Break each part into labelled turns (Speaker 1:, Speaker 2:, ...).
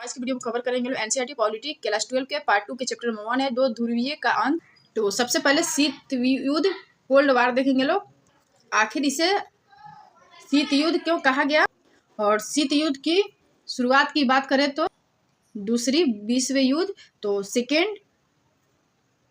Speaker 1: आज की वीडियो में कवर करेंगे एनसीईआरटी पॉलिटी क्लास 12 के पार्ट 2 के चैप्टर नंबर 1 है दो ध्रुवीय का अंत। तो सबसे पहले शीत युद्ध कोल्ड वार देखेंगे लोग। आखिर इसे शीत युद्ध क्यों कहा गया, और शीत युद्ध की शुरुआत की बात करें तो दूसरी विश्व युद्ध, तो सेकेंड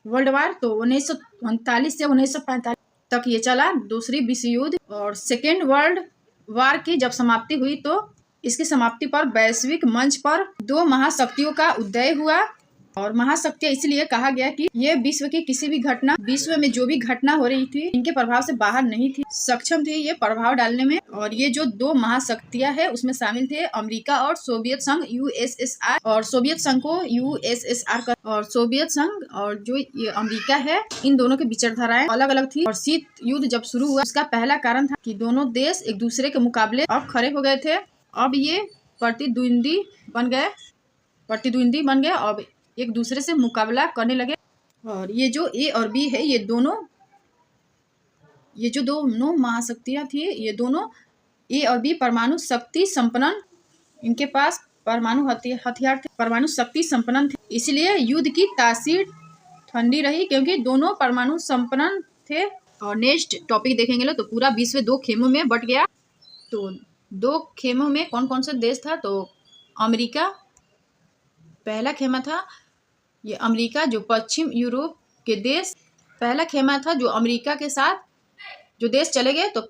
Speaker 1: वर्ल्ड वार तो 1939 से 1945 तक ये चला दूसरी विश्व युद्ध। और सेकेंड वर्ल्ड वार की जब समाप्ति हुई तो इसकी समाप्ति पर वैश्विक मंच पर दो महाशक्तियों का उदय हुआ। और महाशक्तियां इसलिए कहा गया कि ये विश्व की किसी भी घटना, विश्व में जो भी घटना हो रही थी इनके प्रभाव से बाहर नहीं थी, सक्षम थी ये प्रभाव डालने में। और ये जो दो महाशक्तियां है उसमें शामिल थे अमेरिका और सोवियत संघ यूएसएसआर, और सोवियत संघ को यूएसएसआर का, और सोवियत संघ और जो ये अमेरिका है इन दोनों की विचारधाराएं अलग अलग थी। और शीत युद्ध जब शुरू हुआ उसका पहला कारण था कि दोनों देश एक दूसरे के मुकाबले अब खड़े हो गए थे। अब ये प्रतिद्वंदी बन गए, अब एक दूसरे से मुकाबला करने लगे। और ये जो ए और बी है ये जो दोनों महाशक्तियां थी, ये दोनों ए और बी परमाणु शक्ति संपन्न, इनके पास परमाणु हथियार थे, परमाणु शक्ति संपन्न थे। इसलिए युद्ध की तासीर ठंडी रही क्योंकि दोनों परमाणु संपन्न थे। और नेक्स्ट टॉपिक देखेंगे लोग, तो पूरा विश्व दो खेमों में बट गया। तो दो खेमों में कौन कौन से देश था, तो अमेरिका पहला खेमा था, ये अमेरिका जो पश्चिम यूरोप के देश, पहला खेमा था जो अमेरिका के साथ जो देश चले गए, तो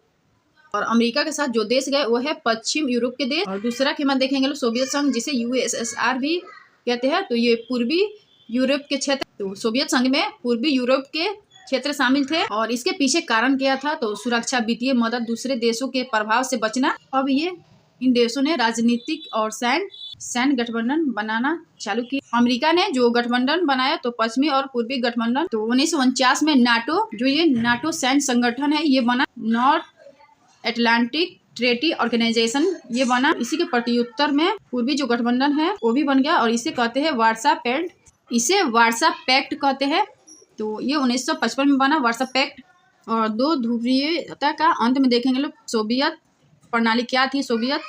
Speaker 1: और अमेरिका के साथ जो देश गए वो है पश्चिम यूरोप के देश। और दूसरा खेमा देखेंगे लोग सोवियत संघ जिसे यूएसएसआर भी कहते हैं, तो ये पूर्वी यूरोप के क्षेत्र, तो सोवियत संघ में पूर्वी यूरोप के क्षेत्र शामिल थे। और इसके पीछे कारण क्या था, तो सुरक्षा, वित्तीय मदद, दूसरे देशों के प्रभाव से बचना। अब ये इन देशों ने राजनीतिक और सैन्य गठबंधन बनाना चालू किया। अमेरिका ने जो गठबंधन बनाया तो पश्चिमी और पूर्वी गठबंधन, तो 1949 में नाटो, जो ये नाटो सैन्य संगठन है ये बना, नॉर्थ अटलांटिक ट्रेटी ऑर्गेनाइजेशन ये बना। इसी के प्रत्युत्तर में पूर्वी जो गठबंधन है वो भी बन गया और इसे कहते हैं वार्सा पैक्ट, इसे वार्सा पैक्ट कहते हैं। तो ये 1955 में बना वार्सा पैक्ट। और दो ध्रुवीयता का अंत में देखेंगे लोग सोवियत प्रणाली क्या थी, सोवियत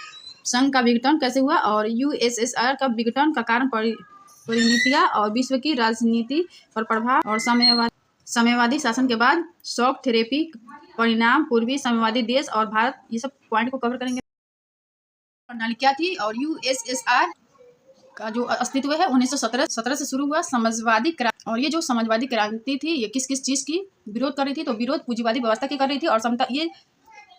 Speaker 1: संघ का विघटन कैसे हुआ, और यूएसएसआर का विघटन का कारण परिणतियां और विश्व की राजनीति पर प्रभाव, और साम्यवादी शासन के बाद शॉक थेरेपी परिणाम, पूर्वी साम्यवादी देश और भारत, ये सब पॉइंट को कवर करेंगे। प्रणाली क्या थी और यूएसएसआर का जो अस्तित्व है 1917 से शुरू हुआ समाजवादी क्रांति। और ये जो समाजवादी क्रांति थी ये किस किस चीज की विरोध कर रही थी, तो विरोध पूंजीवादी व्यवस्था की कर रही थी और समता, ये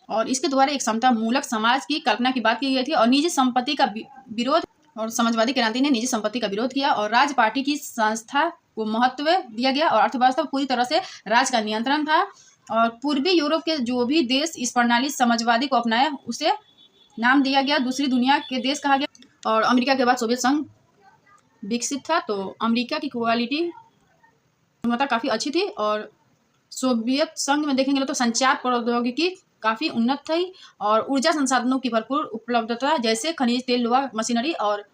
Speaker 1: और इसके द्वारा एक समता मूलक समाज की कल्पना की बात की गई थी। और निजी संपत्ति का विरोध, और समाजवादी क्रांति ने निजी संपत्ति का विरोध किया। और राज पार्टी की संस्था को महत्व दिया गया और अर्थव्यवस्था पूरी तरह से राज का नियंत्रण था। और पूर्वी यूरोप के जो भी देश इस प्रणाली समाजवादी को अपनाया उसे नाम दिया गया, दूसरी दुनिया के देश कहा गया। और अमेरिका के बाद सोवियत संघ विकसित था, तो अमेरिका की क्वालिटी गुणवत्ता काफ़ी अच्छी थी। और सोवियत संघ में देखेंगे तो संचार प्रौद्योगिकी काफ़ी उन्नत थी और ऊर्जा संसाधनों की भरपूर उपलब्धता, जैसे खनिज तेल, लोहा, मशीनरी, और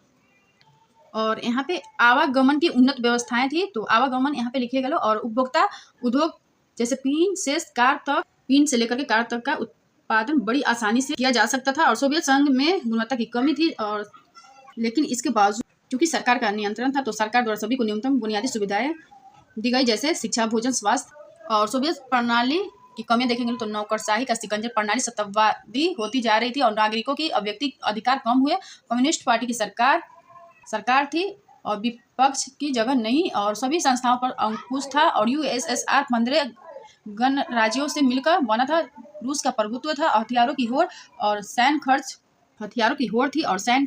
Speaker 1: यहाँ पे आवागमन की उन्नत व्यवस्थाएं थी, तो आवागमन यहाँ पे लिखे गए। और उपभोक्ता उद्योग जैसे पीन से लेकर के कार तक का उत्पादन बड़ी आसानी से किया जा सकता था। और सोवियत संघ में गुणवत्ता की कमी थी, और लेकिन इसके बावजूद क्योंकि सरकार का नियंत्रण था तो सरकार द्वारा सभी को न्यूनतम बुनियादी सुविधाएं दी गई, जैसे शिक्षा, भोजन, स्वास्थ्य। और सोवियत प्रणाली की कमियां देखेंगे तो नौकरशाही का शिकंजर प्रणाली सत्तावादी होती जा रही थी और नागरिकों की अव्यक्तिक अधिकार कम हुए। कम्युनिस्ट पार्टी की सरकार थी और विपक्ष की जगह नहीं, और सभी संस्थाओं पर अंकुश था। और यूएसएसआर 15 गणराज्यों से मिलकर बना था। रूस का प्रभुत्व था, हथियारों की होड़ और सैन्य खर्च, हथियारों की होड़ थी और सैन्य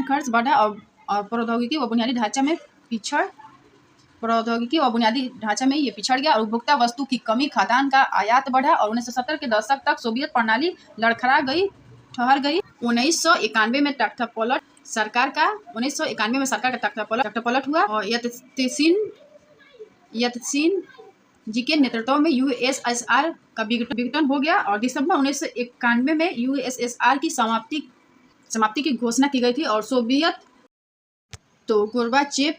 Speaker 1: खर्च बढ़ा। और प्रौद्योगिकी व बुनियादी ढांचा में ये पिछड़ गया। और उपभोक्ता वस्तु की कमी, खाद्यान्न का आयात बढ़ा। और 1970 के दशक तक सोवियत प्रणाली ठहर गई। 1991 में सरकार का तख्तापलट हुआ और यत्सिन जी के नेतृत्व में यूएसएसआर का विघटन हो गया। और दिसंबर 1991 में यूएसएसआर की समाप्ति की घोषणा की गई थी। और सोवियत तो गोर्बाचेव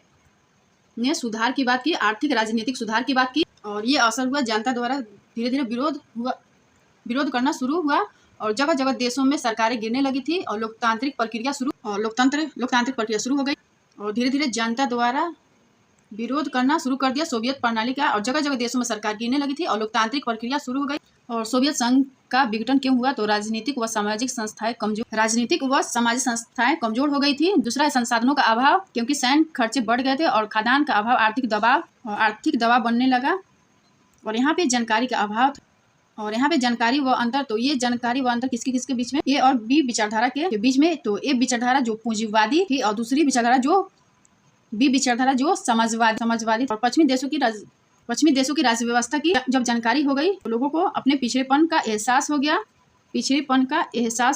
Speaker 1: ने सुधार की बात की, आर्थिक राजनीतिक सुधार की बात की, और ये असर हुआ जनता द्वारा धीरे धीरे विरोध करना शुरू हुआ। और जगह जगह देशों में सरकारें गिरने लगी थी और लोकतांत्रिक प्रक्रिया शुरू हो गई और धीरे धीरे जनता द्वारा विरोध करना शुरू कर दिया सोवियत प्रणाली का। और जगह जगह देशों में सरकार गिरने लगी थी और लोकतांत्रिक प्रक्रिया शुरू हो गई। और सोवियत संघ का विघटन क्यों हुआ? तो राजनीतिक व सामाजिक संस्थाएं कमजोर हो गई थी। दूसरा है संसाधनों का अभाव, क्योंकि सैन्य खर्चे बढ़ गए थे और खाद्यान्न का अभाव, आर्थिक दबाव बनने लगा। और यहाँ पे जानकारी का अभाव था। और यहाँ पे जानकारी व अंतर, तो ये जानकारी व अंतर किसके बीच में? ए और बी विचारधारा के बीच में। तो ए विचारधारा जो पूंजीवादी थी और दूसरी विचारधारा जो बी विचारधारा जो समाजवादी। और पश्चिमी देशों की राज्य व्यवस्था की जब जानकारी हो गई तो लोगों को अपने पिछड़ेपन का एहसास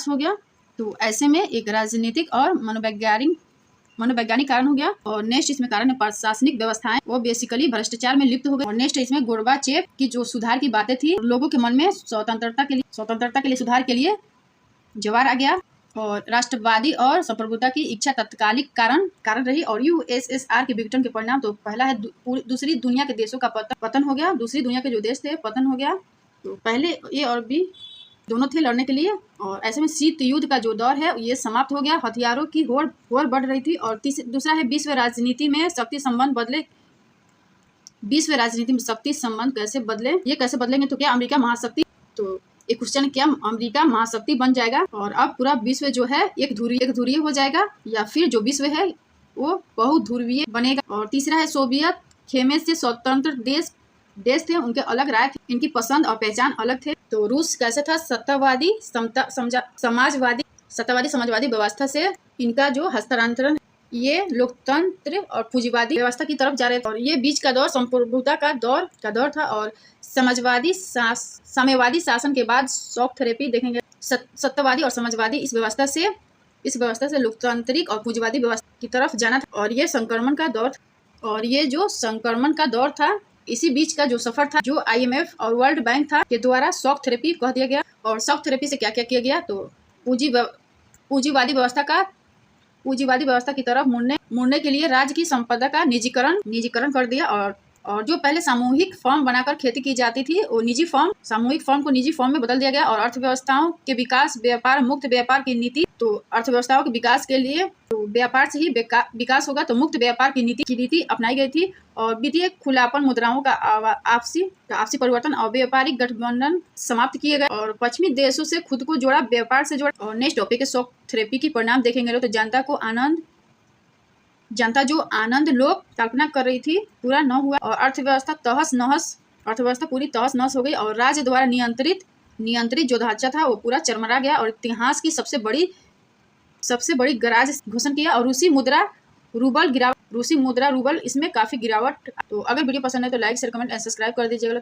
Speaker 1: हो गया। तो ऐसे में एक राजनीतिक और मनोवैज्ञानिक कारण हो गया। और नेक्स्ट इसमें कारण है प्रशासनिक व्यवस्थाएं, वो बेसिकली भ्रष्टाचार में लिप्त हो गई। और नेक्स्ट इसमें गोर्बाचेव की जो सुधार की बातें थी, लोगों के मन में स्वतंत्रता के लिए सुधार के लिए जवार आ गया। और राष्ट्रवादी और संप्रभुता की इच्छा तत्कालिक कारण रही। और यूएसएसआर के विघटन के परिणाम, तो पहला है दूसरी दुनिया के देशों का पतन हो गया। दूसरी दुनिया के जो देश थे पतन हो गया। तो पहले ए और बी दोनों थे लड़ने के लिए। और ऐसे में शीत युद्ध का जो दौर है ये समाप्त हो गया। हथियारों की होड़ बढ़ रही थी। और दूसरा है विश्व राजनीति में शक्ति संबंध बदले। विश्व राजनीति में शक्ति संबंध कैसे बदले? ये कैसे बदलेंगे? तो क्या अमेरिका महाशक्ति, तो एक क्वेश्चन, क्या अमेरिका महाशक्ति बन जाएगा और अब पूरा विश्व जो है एक ध्रुवीय हो जाएगा, या फिर जो विश्व है वो बहुध्रुवीय बनेगा? और तीसरा है सोवियत खेमे से स्वतंत्र देश थे, उनके अलग राय थे, इनकी पसंद और पहचान अलग थे। तो रूस कैसे था? सत्तावादी समाजवादी व्यवस्था से इनका जो हस्तांतरण, ये लोकतंत्र और पूंजीवादी व्यवस्था की तरफ जा रहे थे। और ये बीच का दौर संप्रभुता का दौर था। और साम्यवादी शासन के बाद शॉक थेरेपी देखेंगे। सत्तावादी और समाजवादी इस व्यवस्था से लोकतांत्रिक और पूंजीवादी व्यवस्था की तरफ जाना था। और ये संक्रमण का दौर था। इसी बीच का जो सफर था, जो IMF और वर्ल्ड बैंक था के द्वारा शॉक थेरेपी कह दिया गया। और शॉक थेरेपी से क्या क्या किया गया? तो पूंजीवादी व्यवस्था की तरफ मुड़ने के लिए राज्य की संपदा का निजीकरण कर दिया। और जो पहले सामूहिक फॉर्म बनाकर खेती की जाती थी, वो सामूहिक फॉर्म को निजी फॉर्म में बदल दिया गया। और अर्थव्यवस्थाओं के विकास, मुक्त व्यापार की नीति, तो अर्थव्यवस्थाओं के विकास के लिए तो व्यापार से ही विकास होगा, तो मुक्त व्यापार की नीति अपनाई गई थी। और वित्तीय खुलापन, मुद्राओं का आपसी परिवर्तन और व्यापारिक गठबंधन समाप्त किए गए। और पश्चिमी देशों से खुद को जोड़ा, व्यापार से जोड़ा। और नेक्स्ट टॉपिक है शॉक थेरेपी की परिणाम देखेंगे। तो जनता जो आनंद लोक कल्पना कर रही थी पूरा न हुआ। और अर्थव्यवस्था पूरी तहस नहस हो गई। और राज्य द्वारा नियंत्रित जो ढांचा था वो पूरा चरमरा गया। और इतिहास की सबसे बड़ी गराज घोषणा किया। और रूसी मुद्रा रूबल इसमें काफी गिरावट। तो अगर वीडियो पसंद है तो like share comment and subscribe कर दीजिएगा।